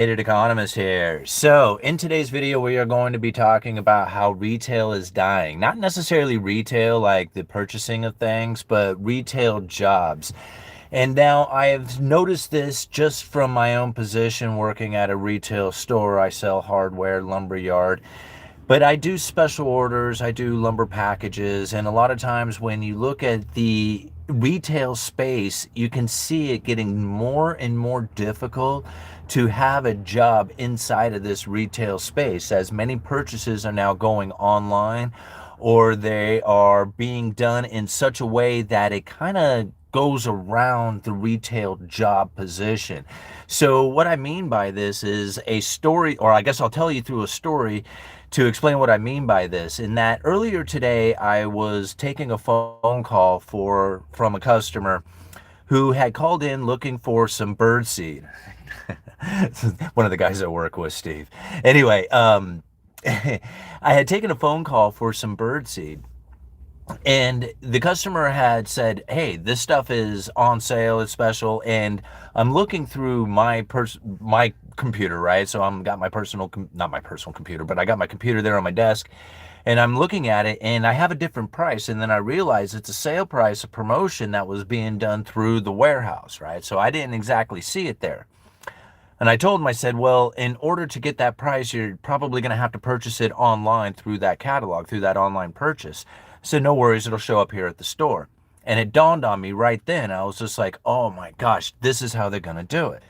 Economist here. So, in today's video, we are going to be talking about how retail is dying. Not necessarily retail like the purchasing of things, but retail jobs. And now I have noticed this just from my own position working at a retail store. I sell hardware, lumber yard. But I do special orders, I do lumber packages, and a lot of times when you look at the retail space, you can see it getting more and more difficult to have a job inside of this retail space, as many purchases are now going online, or they are being done in such a way that it kind of goes around the retail job position. So what I mean by this is a story, or I guess I'll tell you through a story to explain what I mean by this. In that earlier today, I was taking a phone call from a customer who had called in looking for some bird seed. One of the guys I work with, Steve. Anyway, I had taken a phone call for some bird seed, and the customer had said, hey, this stuff is on sale, it's special. And I'm looking through my computer, right? So I'm got my not my personal computer, but I got my computer there on my desk, and I'm looking at it, and I have a different price. And then I realize it's a sale price, a promotion that was being done through the warehouse, right? So I didn't exactly see it there. And I told him, I said, well, in order to get that price, you're probably going to have to purchase it online through that catalog, through that online purchase. I said, no worries, it'll show up here at the store. And it dawned on me right then. I was just like, oh my gosh, this is how they're going to do it.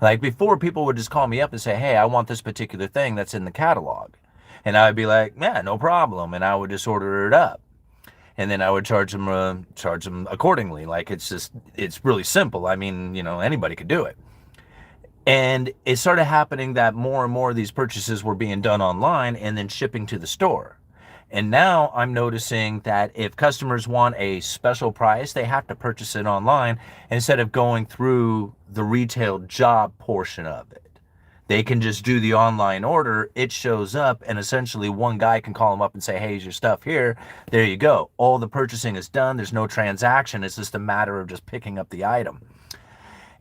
Like before, people would just call me up and say, hey, I want this particular thing that's in the catalog. And I would be like, yeah, no problem. And I would just order it up. And then I would charge them accordingly. Like it's really simple. I mean, anybody could do it. And it started happening that more and more of these purchases were being done online and then shipping to the store. And now I'm noticing that if customers want a special price, they have to purchase it online instead of going through the retail job portion of it. They can just do the online order, it shows up, and essentially one guy can call them up and say, hey, is your stuff here? There you go. All the purchasing is done. There's no transaction. It's just a matter of just picking up the item.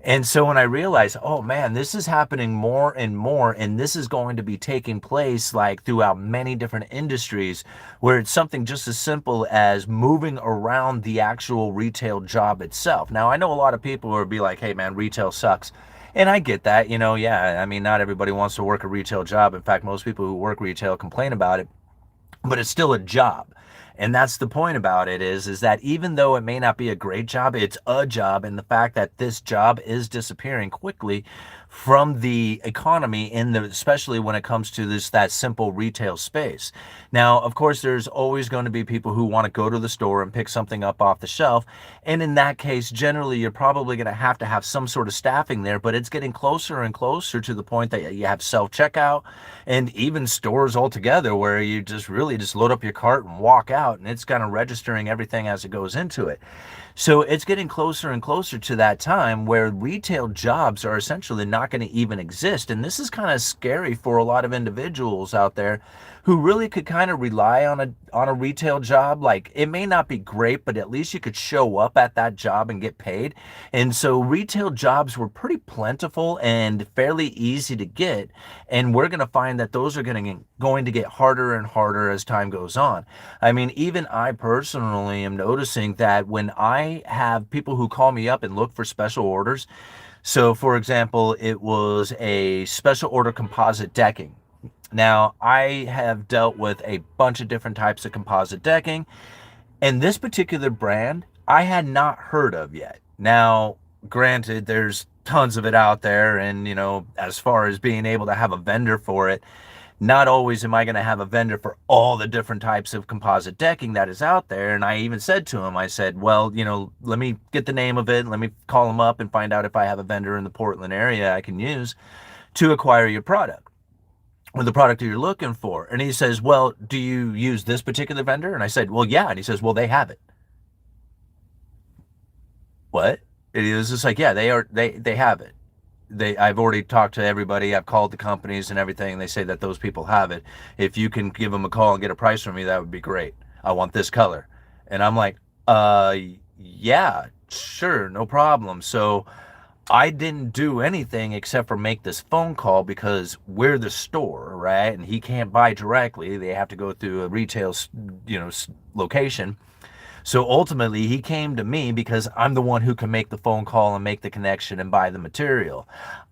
And so when I realized, oh man, this is happening more and more, and this is going to be taking place like throughout many different industries, where it's something just as simple as moving around the actual retail job itself. Now, I know a lot of people will be like, hey man, retail sucks. And I get that, yeah, I mean, not everybody wants to work a retail job. In fact, most people who work retail complain about it, but it's still a job. And that's the point about it is that even though it may not be a great job, it's a job. And the fact that this job is disappearing quickly from the economy, especially when it comes to that simple retail space. Now, of course, there's always going to be people who want to go to the store and pick something up off the shelf. And in that case, generally, you're probably going to have some sort of staffing there, but it's getting closer and closer to the point that you have self-checkout and even stores altogether where you just really just load up your cart and walk out, and it's kind of registering everything as it goes into it. So it's getting closer and closer to that time where retail jobs are essentially not going to even exist. And this is kind of scary for a lot of individuals out there who really could kind of rely on a retail job. Like it may not be great, but at least you could show up at that job and get paid. And so retail jobs were pretty plentiful and fairly easy to get. And we're going to find that those are going to get harder and harder as time goes on. I mean, even I personally am noticing that when I have people who call me up and look for special orders. So for example, it was a special order composite decking. Now, I have dealt with a bunch of different types of composite decking, and this particular brand I had not heard of yet. Now, granted, there's tons of it out there, and as far as being able to have a vendor for it, not always am I going to have a vendor for all the different types of composite decking that is out there. And I even said to him, I said, well, let me get the name of it. Let me call him up and find out if I have a vendor in the Portland area I can use to acquire your product or the product that you're looking for. And he says, well, do you use this particular vendor? And I said, well, yeah. And he says, well, they have it. What? And he was just like, yeah, they have it. I've already talked to everybody. I've called the companies and everything. And they say that those people have it. If you can give them a call and get a price from me, that would be great. I want this color. And I'm like, yeah, sure, no problem. So I didn't do anything except for make this phone call because we're the store, right? And he can't buy directly. They have to go through a retail, location. So ultimately, he came to me because I'm the one who can make the phone call and make the connection and buy the material.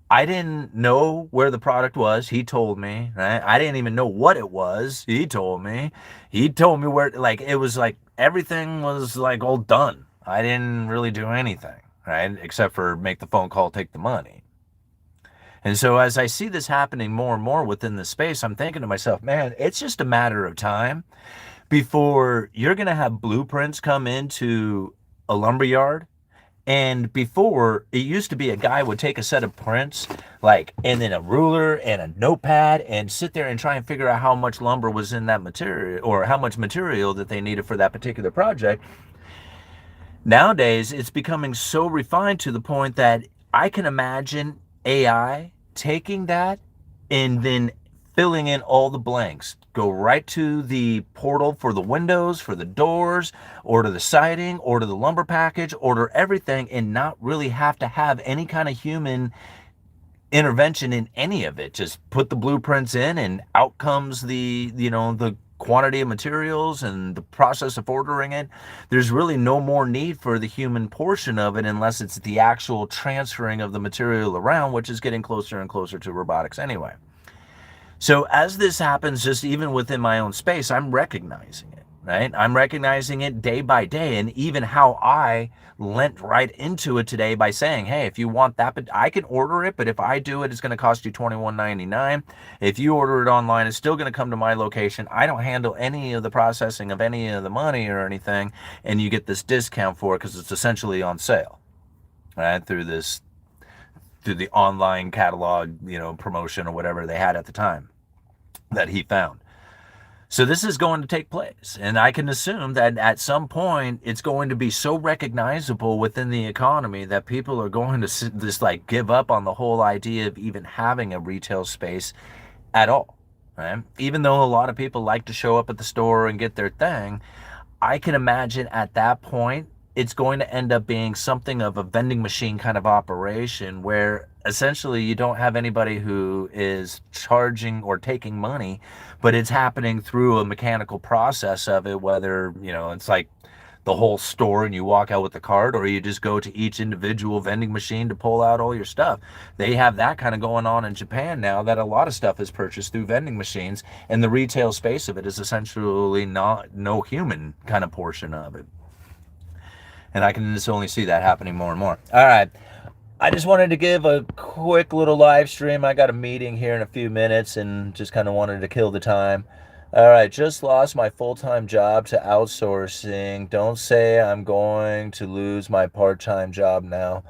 I didn't know where the product was. He told me, right? I didn't even know what it was. He told me. He told me where, like, it was like everything was like all done. I didn't really do anything, right? Except for make the phone call, take the money. And so as I see this happening more and more within the space, I'm thinking to myself, man, it's just a matter of time before you're going to have blueprints come into a lumber yard. And before, it used to be a guy would take a set of prints, like, and then a ruler and a notepad and sit there and try and figure out how much lumber was in that material or how much material that they needed for that particular project. Nowadays, it's becoming so refined to the point that I can imagine AI taking that and then filling in all the blanks. Go right to the portal for the windows, for the doors, order the siding, order the lumber package, order everything, and not really have to have any kind of human intervention in any of it. Just put the blueprints in and out comes the quantity of materials and the process of ordering it. There's really no more need for the human portion of it unless it's the actual transferring of the material around, which is getting closer and closer to robotics anyway. So as this happens, just even within my own space, I'm recognizing it, right? I'm recognizing it day by day, and even how I lent right into it today by saying, hey, if you want that, but I can order it, but if I do it, it's going to cost you $21.99. If you order it online, it's still going to come to my location. I don't handle any of the processing of any of the money or anything, and you get this discount for it because it's essentially on sale, right? Through the online catalog, promotion or whatever they had at the time that he found. So this is going to take place. And I can assume that at some point it's going to be so recognizable within the economy that people are going to just like give up on the whole idea of even having a retail space at all. Right? Even though a lot of people like to show up at the store and get their thing, I can imagine at that point it's going to end up being something of a vending machine kind of operation where essentially you don't have anybody who is charging or taking money, but it's happening through a mechanical process of it, whether, it's like the whole store and you walk out with the cart, or you just go to each individual vending machine to pull out all your stuff. They have that kind of going on in Japan now, that a lot of stuff is purchased through vending machines, and the retail space of it is essentially no human kind of portion of it. And I can just only see that happening more and more. All right. I just wanted to give a quick little live stream. I got a meeting here in a few minutes and just kind of wanted to kill the time. All right, just lost my full-time job to outsourcing. Don't say I'm going to lose my part-time job now.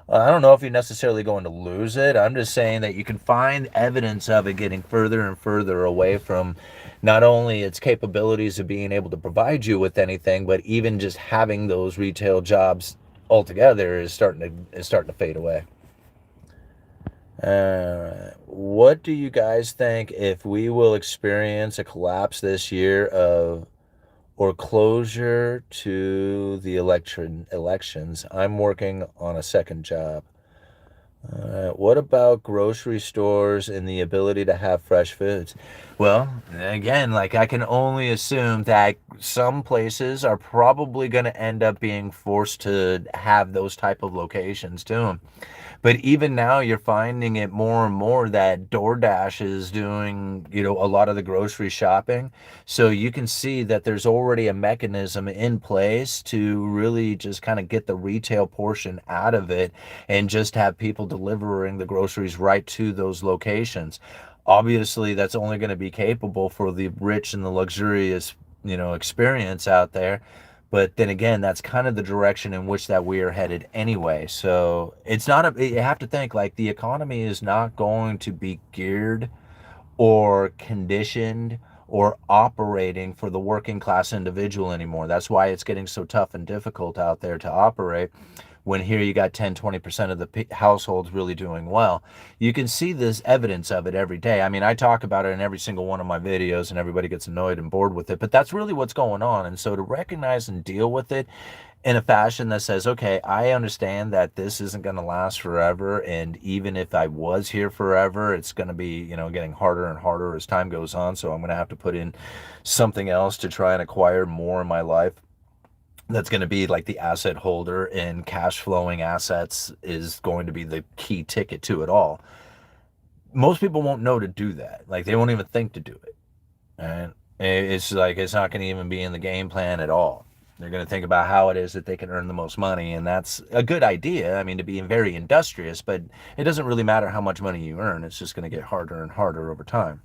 I don't know if you're necessarily going to lose it. I'm just saying that you can find evidence of it getting further and further away from not only its capabilities of being able to provide you with anything, but even just having those retail jobs altogether is starting to fade away. What do you guys think if we will experience a collapse this year or closure to the elections? I'm working on a second job. What about grocery stores and the ability to have fresh foods? Well, again, like I can only assume that some places are probably going to end up being forced to have those type of locations to them. But even now, you're finding it more and more that DoorDash is doing, a lot of the grocery shopping. So you can see that there's already a mechanism in place to really just kind of get the retail portion out of it and just have people delivering the groceries right to those locations. Obviously, that's only going to be capable for the rich and the luxurious, experience out there. But then again, that's kind of the direction in which that we are headed anyway. So it's not you have to think like the economy is not going to be geared or conditioned or operating for the working class individual anymore. That's why it's getting so tough and difficult out there to operate. When here you got 10-20% of the households really doing well. You can see this evidence of it every day. I mean, I talk about it in every single one of my videos and everybody gets annoyed and bored with it, but that's really what's going on. And so to recognize and deal with it in a fashion that says, okay, I understand that this isn't going to last forever. And even if I was here forever, it's going to be, getting harder and harder as time goes on. So I'm going to have to put in something else to try and acquire more in my life. That's going to be like the asset holder, and cash flowing assets is going to be the key ticket to it all. Most people won't know to do that. Like, they won't even think to do it. And it's like, it's not going to even be in the game plan at all. They're going to think about how it is that they can earn the most money. And that's a good idea. I mean, to be very industrious, but it doesn't really matter how much money you earn. It's just going to get harder and harder over time.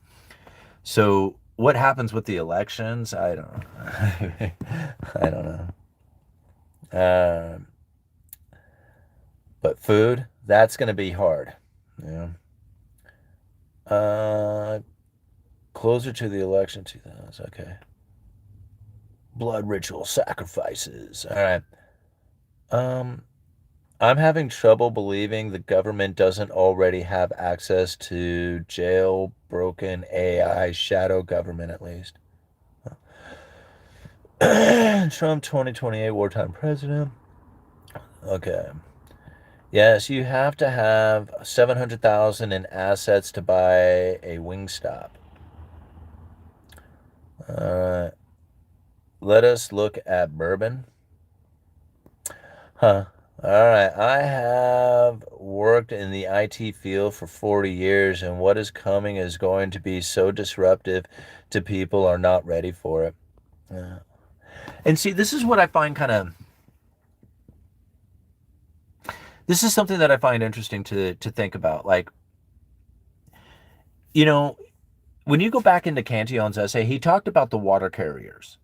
So what happens with the elections? I don't know. I don't know. But food, that's going to be hard. Yeah. Closer to the election, 2000. Okay. Blood ritual sacrifices. All right. Um, I'm having trouble believing the government doesn't already have access to jailbroken AI shadow government, at least. Trump 2028 wartime president. Okay. Yes, you have to have 700,000 in assets to buy a Wingstop. All right. Let us look at bourbon. Huh. All right. I have worked in the IT field for 40 years, and what is coming is going to be so disruptive to people are not ready for it. Yeah. And see, this is what I find this is something that I find interesting to think about. Like, you know, when you go back into Cantillon's essay, he talked about the water carriers.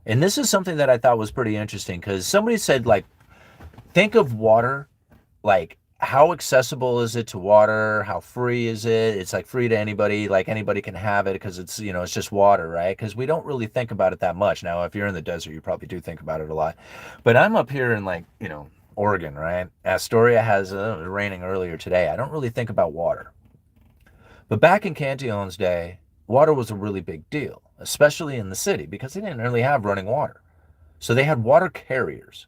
And this is something that I thought was pretty interesting, because somebody said, like, think of water, like, how accessible is it to water? How free is it? It's like free to anybody, like anybody can have it because it's just water, right? Because we don't really think about it that much. Now, if you're in the desert, you probably do think about it a lot. But I'm up here in, like, Oregon, right? Astoria has raining earlier today. I don't really think about water. But back in Cantillon's day, water was a really big deal, especially in the city, because they didn't really have running water. So they had water carriers.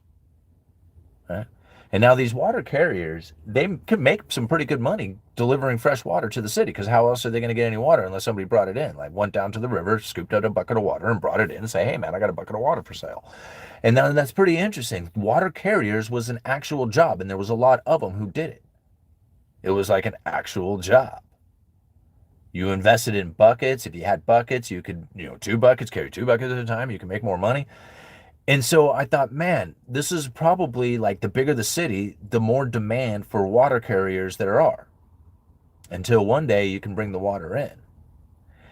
Right? And now these water carriers, they could make some pretty good money delivering fresh water to the city, because how else are they going to get any water unless somebody brought it in? Like, went down to the river, scooped out a bucket of water and brought it in and say, hey man, I got a bucket of water for sale. And now that's pretty interesting. Water carriers was an actual job, and there was a lot of them who did it. It was like an actual job. You invested in buckets. If you had buckets, you could, 2 buckets, carry 2 buckets at a time. You can make more money. And so I thought, man, this is probably, like, the bigger the city, the more demand for water carriers there are, until one day you can bring the water in.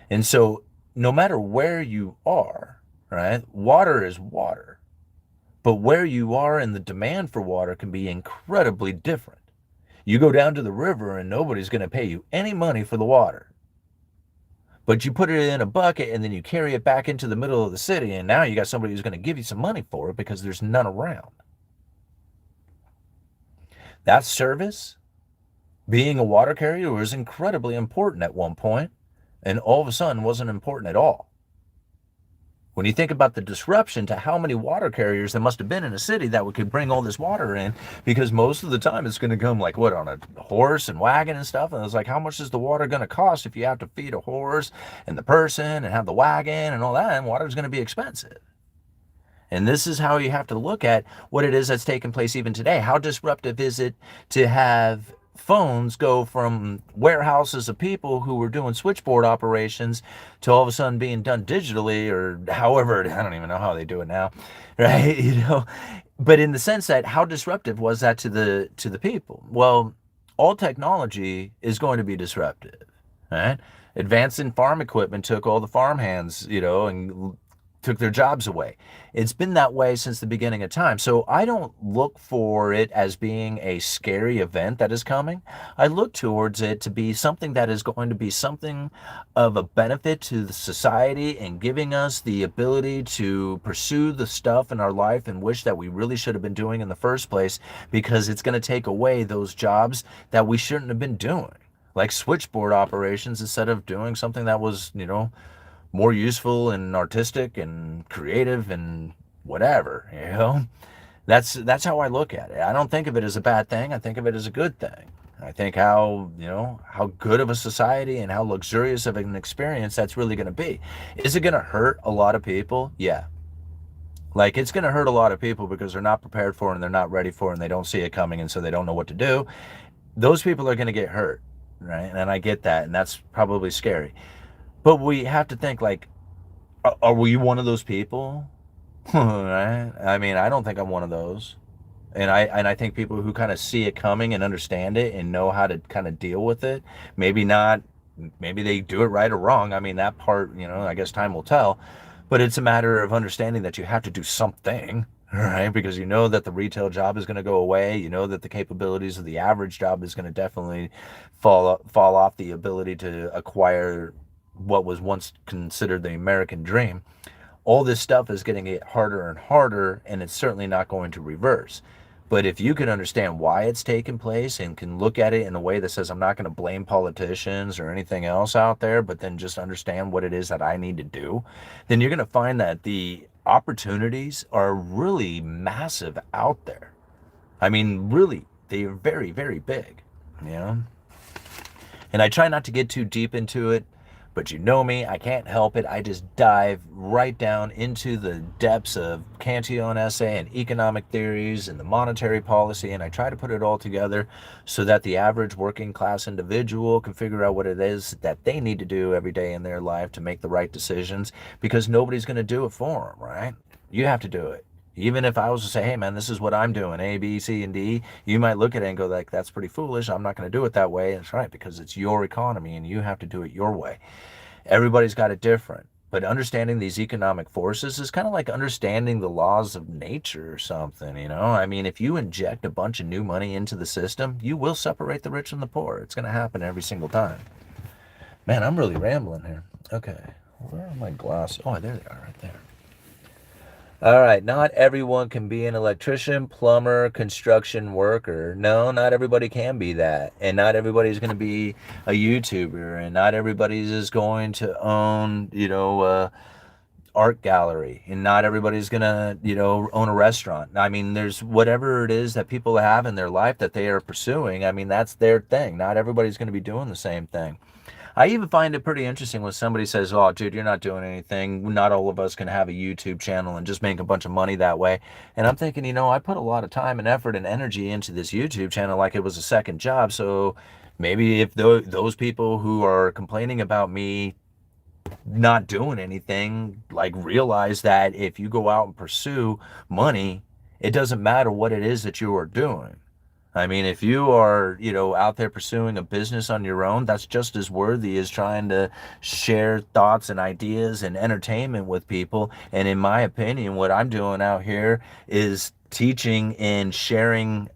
And so no matter where you are, right, water is water. But where you are and the demand for water can be incredibly different. You go down to the river and nobody's going to pay you any money for the water. But you put it in a bucket and then you carry it back into the middle of the city, and now you got somebody who's going to give you some money for it because there's none around. That service, being a water carrier, was incredibly important at one point, and all of a sudden wasn't important at all. When you think about the disruption to how many water carriers there must have been in a city that could bring all this water in, because most of the time it's going to come, like, what, on a horse and wagon and stuff. And it's like, how much is the water going to cost if you have to feed a horse and the person and have the wagon and all that? And water is going to be expensive. And this is how you have to look at what it is that's taking place even today. How disruptive is it to have phones go from warehouses of people who were doing switchboard operations to all of a sudden being done digitally, or however, I don't even know how they do it now, right? But in the sense that, how disruptive was that to the people? Well, all technology is going to be disruptive, right? Advancing farm equipment took all the farm hands, and took their jobs away. It's been that way since the beginning of time. So I don't look for it as being a scary event that is coming. I look towards it to be something that is going to be something of a benefit to the society, and giving us the ability to pursue the stuff in our life and wish that we really should have been doing in the first place, because it's going to take away those jobs that we shouldn't have been doing, like switchboard operations, instead of doing something that was, more useful and artistic and creative and whatever, you know? That's how I look at it. I don't think of it as a bad thing. I think of it as a good thing. I think how, how good of a society and how luxurious of an experience that's really going to be. Is it going to hurt a lot of people? Yeah. Like, it's going to hurt a lot of people because they're not prepared for it and they're not ready for it and they don't see it coming, and so they don't know what to do. Those people are going to get hurt, right? And I get that, and that's probably scary. But we have to think, like, are we one of those people? Right? I mean, I don't think I'm one of those. And I think people who kind of see it coming and understand it and know how to kind of deal with it, maybe not, maybe they do it right or wrong. I mean, that part, I guess time will tell. But it's a matter of understanding that you have to do something, right? Because you know that the retail job is going to go away. You know that the capabilities of the average job is going to definitely fall off the ability to acquire what was once considered the American dream. All this stuff is getting it harder and harder, and it's certainly not going to reverse. But if you can understand why it's taking place and can look at it in a way that says, I'm not going to blame politicians or anything else out there, but then just understand what it is that I need to do, then you're going to find that the opportunities are really massive out there. I mean, really, they are very, very big, you know? And I try not to get too deep into it, but you know me, I can't help it. I just dive right down into the depths of Cantillon essay and economic theories and the monetary policy, and I try to put it all together so that the average working class individual can figure out what it is that they need to do every day in their life to make the right decisions, because nobody's going to do it for them, right? You have to do it. Even if I was to say, hey man, this is what I'm doing, A, B, C, and D, you might look at it and go like, that's pretty foolish. I'm not going to do it that way. That's right, because it's your economy and you have to do it your way. Everybody's got it different. But understanding these economic forces is kind of like understanding the laws of nature or something, you know? I mean, if you inject a bunch of new money into the system, you will separate the rich from the poor. It's going to happen every single time. Man, I'm really rambling here. Okay, where are my glasses? Oh, there they are, right there. All right, not everyone can be an electrician, plumber, construction worker. No, not everybody can be that. And not everybody's going to be a YouTuber. And not everybody is going to own, art gallery. And not everybody's going to, own a restaurant. I mean, there's whatever it is that people have in their life that they are pursuing. I mean, that's their thing. Not everybody's going to be doing the same thing. I even find it pretty interesting when somebody says, oh, dude, you're not doing anything. Not all of us can have a YouTube channel and just make a bunch of money that way. And I'm thinking, I put a lot of time and effort and energy into this YouTube channel like it was a second job. So maybe if those people who are complaining about me not doing anything, like, realize that if you go out and pursue money, it doesn't matter what it is that you are doing. I mean, if you are, out there pursuing a business on your own, that's just as worthy as trying to share thoughts and ideas and entertainment with people. And in my opinion, what I'm doing out here is teaching and sharing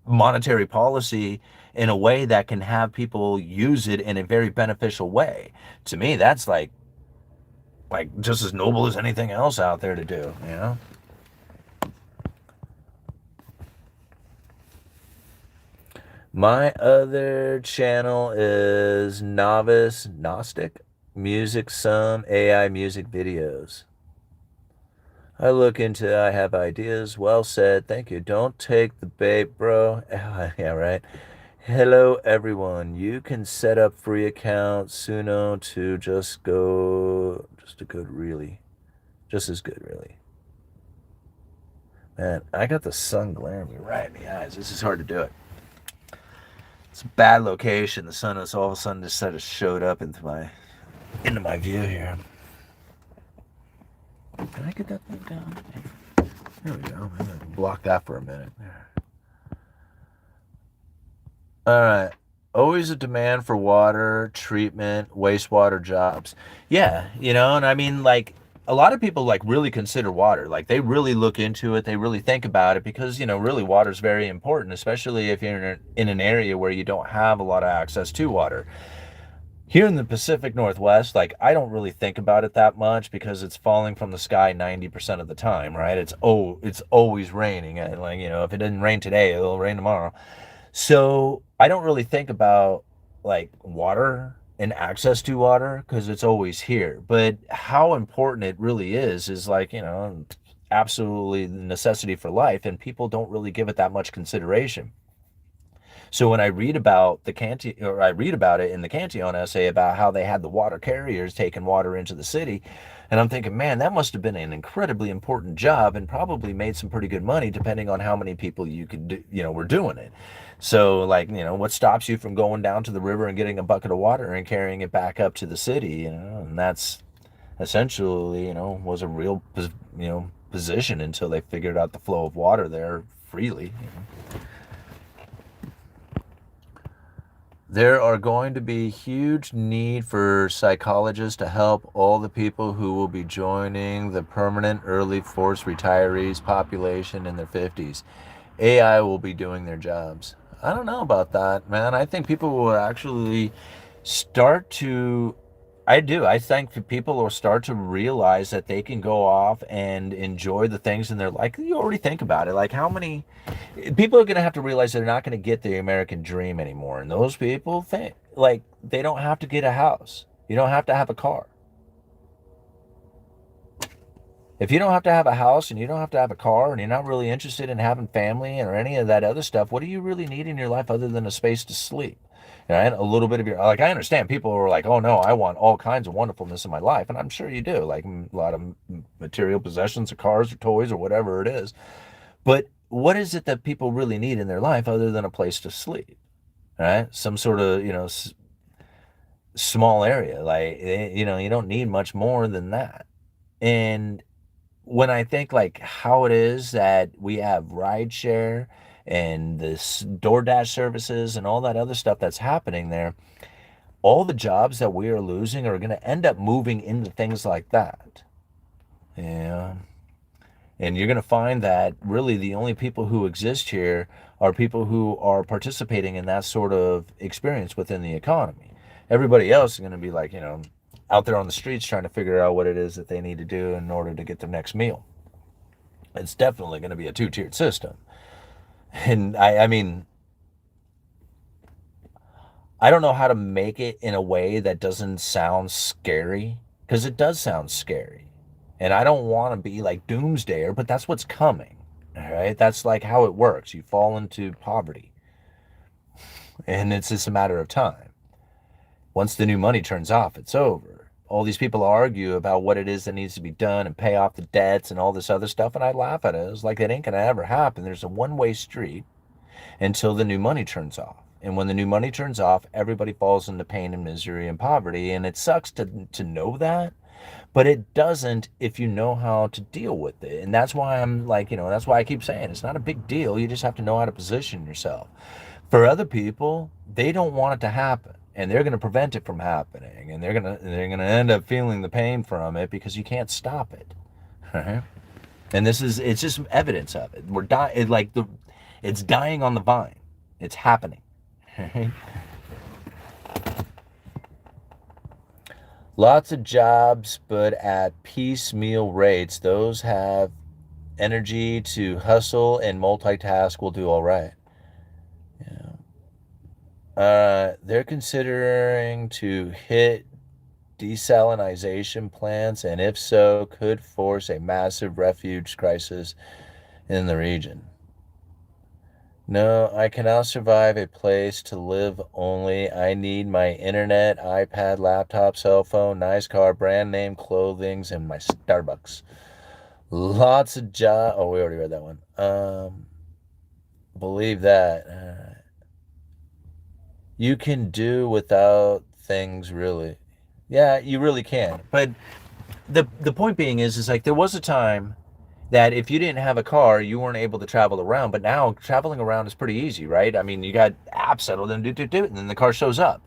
monetary policy in a way that can have people use it in a very beneficial way. To me, that's like just as noble as anything else out there to do, you know? My other channel is Novice Gnostic Music, some AI music videos. I have ideas. Well said. Thank you. Don't take the bait, bro. Yeah, right. Hello, everyone. You can set up free accounts Suno to just a good, really. Just as good, really. Man, I got the sun glaring me right in the eyes. This is hard to do it. It's a bad location. The sun is all of a sudden just sort of showed up into my view here. Can I get that thing down? There we go. I'm gonna block that for a minute. All right. Always a demand for water treatment, wastewater jobs. Yeah, and I mean, like, a lot of people like really consider water. Like, they really look into it. They really think about it because, really water is very important, especially if you're in an area where you don't have a lot of access to water. Here in the Pacific Northwest, like, I don't really think about it that much because it's falling from the sky 90% of the time, right? It's always raining. And, like, if it didn't rain today, it'll rain tomorrow. So I don't really think about, like, water and access to water because it's always here. But how important it really is like, absolutely the necessity for life, and people don't really give it that much consideration. So when I read about I read about it in the Cantillon essay about how they had the water carriers taking water into the city, and I'm thinking, man, that must have been an incredibly important job and probably made some pretty good money depending on how many people you could do, were doing it. So like, what stops you from going down to the river and getting a bucket of water and carrying it back up to the city, and that's essentially, was a real, position until they figured out the flow of water there freely. There are going to be huge need for psychologists to help all the people who will be joining the permanent early force retirees population in their 50s. AI will be doing their jobs. I don't know about that, man. I think people will actually start to I do. I think people will start to realize that they can go off and enjoy the things in their life. You already think about it. Like how many people are going to have to realize they're not going to get the American dream anymore. And those people think like they don't have to get a house. You don't have to have a car. If you don't have to have a house and you don't have to have a car and you're not really interested in having family or any of that other stuff, what do you really need in your life other than a space to sleep? And a little bit of your, like, I understand people are like, oh no, I want all kinds of wonderfulness in my life. And I'm sure you do, like a lot of material possessions or cars or toys or whatever it is. But what is it that people really need in their life other than a place to sleep? Right? Some sort of, small area. Like, you don't need much more than that. And when I think like how it is that we have rideshare and this DoorDash services and all that other stuff that's happening there, all the jobs that we are losing are going to end up moving into things like that. Yeah. And you're going to find that really the only people who exist here are people who are participating in that sort of experience within the economy. Everybody else is going to be like, out there on the streets trying to figure out what it is that they need to do in order to get their next meal. It's definitely going to be a two-tiered system. And I mean, I don't know how to make it in a way that doesn't sound scary because it does sound scary. And I don't want to be like doomsdayer, but that's what's coming. All right. That's like how it works. You fall into poverty and it's just a matter of time. Once the new money turns off, it's over. All these people argue about what it is that needs to be done and pay off the debts and all this other stuff. And I laugh at it. It's like it ain't going to ever happen. There's a one-way street until the new money turns off. And when the new money turns off, everybody falls into pain and misery and poverty. And it sucks to know that, but it doesn't if you know how to deal with it. And that's why I'm like, that's why I keep saying it's not a big deal. You just have to know how to position yourself. For other people, they don't want it to happen. And they're going to prevent it from happening. And they're gonna end up feeling the pain from it because you can't stop it. Right? And it's just evidence of it. We're dying, it's dying on the vine. It's happening. Lots of jobs, but at piecemeal rates. Those have energy to hustle and multitask will do all right. They're considering to hit desalination plants, and if so, could force a massive refuge crisis in the region. No, I cannot survive a place to live only. I need my internet, iPad, laptop, cell phone, nice car, brand name clothings, and my Starbucks. Lots of job. Oh, we already read that one. Believe that. You can do without things, really. Yeah, you really can. But the point being is like there was a time that if you didn't have a car, you weren't able to travel around. But now traveling around is pretty easy, right? I mean, you got apps that'll then do, and then the car shows up.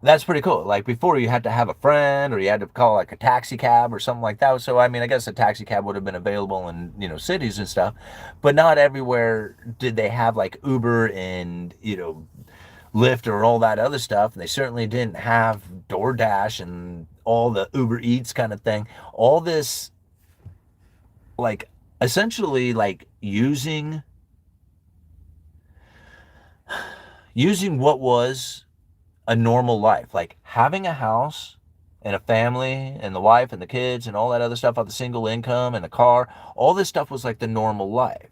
That's pretty cool. Like before, you had to have a friend, or you had to call like a taxi cab or something like that. So I mean, I guess a taxi cab would have been available in cities and stuff, but not everywhere did they have like Uber and Lyft or all that other stuff. And they certainly didn't have DoorDash and all the Uber Eats kind of thing. All this, like, essentially, like using what was a normal life. Like having a house and a family and the wife and the kids and all that other stuff, the single income and a car, all this stuff was like the normal life.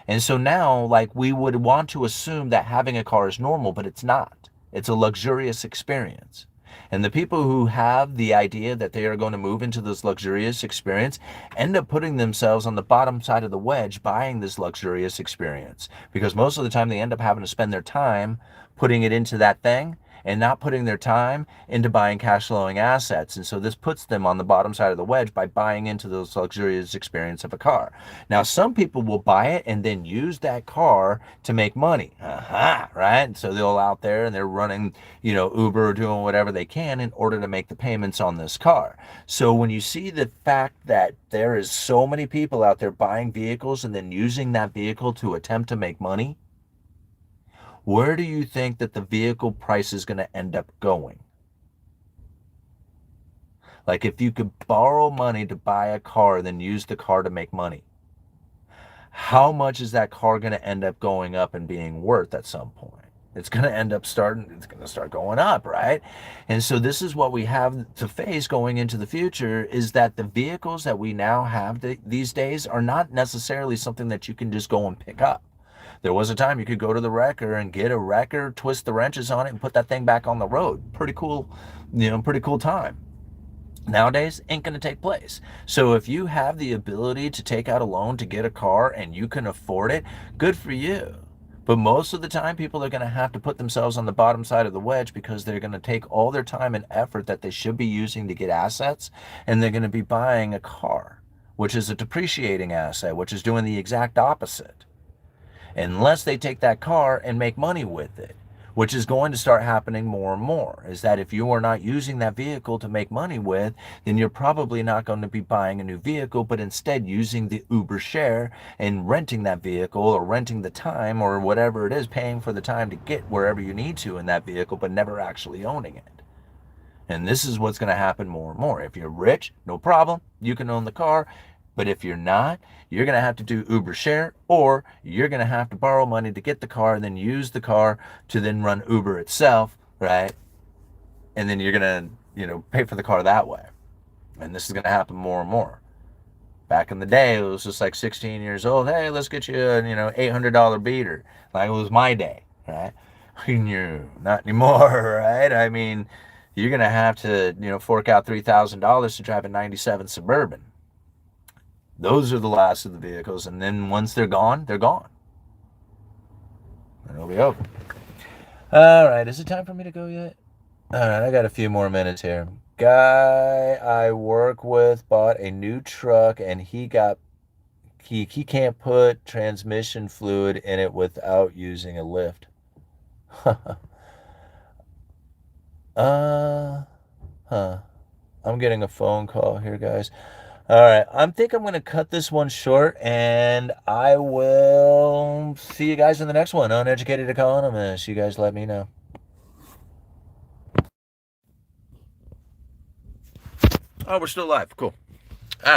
And so now, like, we would want to assume that having a car is normal, but it's not. It's a luxurious experience. And the people who have the idea that they are going to move into this luxurious experience end up putting themselves on the bottom side of the wedge buying this luxurious experience. Because most of the time they end up having to spend their time putting it into that thing and not putting their time into buying cash flowing assets. And so this puts them on the bottom side of the wedge by buying into those luxurious experience of a car. Now, some people will buy it and then use that car to make money. Right? So they'll out there and they're running, Uber or doing whatever they can in order to make the payments on this car. So when you see the fact that there is so many people out there buying vehicles and then using that vehicle to attempt to make money, where do you think that the vehicle price is going to end up going? Like if you could borrow money to buy a car, then use the car to make money, how much is that car going to end up going up and being worth at some point? It's going to start going up, right? And so this is what we have to face going into the future, is that the vehicles that we now have these days are not necessarily something that you can just go and pick up. There was a time you could go to the wrecker and get a wrecker, twist the wrenches on it, and put that thing back on the road. Pretty cool, pretty cool time. Nowadays, ain't going to take place. So if you have the ability to take out a loan to get a car and you can afford it, good for you. But most of the time, people are going to have to put themselves on the bottom side of the wedge because they're going to take all their time and effort that they should be using to get assets, and they're going to be buying a car, which is a depreciating asset, which is doing the exact opposite. Unless they take that car and make money with it, which is going to start happening more and more, is that if you are not using that vehicle to make money with, then you're probably not going to be buying a new vehicle, but instead using the Uber share and renting that vehicle, or renting the time, or whatever it is, paying for the time to get wherever you need to in that vehicle, but never actually owning it. And this is what's going to happen more and more. If you're rich, no problem, you can own the car. But if you're not, you're going to have to do Uber share, or you're going to have to borrow money to get the car and then use the car to then run Uber itself, right? And then you're going to, pay for the car that way. And this is going to happen more and more. Back in the day, it was just like 16 years old. Hey, let's get you a, $800 beater. Like it was my day, right? No, not anymore, right? I mean, you're going to have to, fork out $3,000 to drive a 97 Suburban. Those are the last of the vehicles, and then once they're gone, they're gone. And it'll be over. All right, is it time for me to go yet? All right, I got a few more minutes here. Guy I work with bought a new truck, and he can't put transmission fluid in it without using a lift. uh, huh. I'm getting a phone call here, guys. All right, think I'm going to cut this one short, and I will see you guys in the next one. Uneducated Economist. You guys let me know. Oh, we're still live. Cool.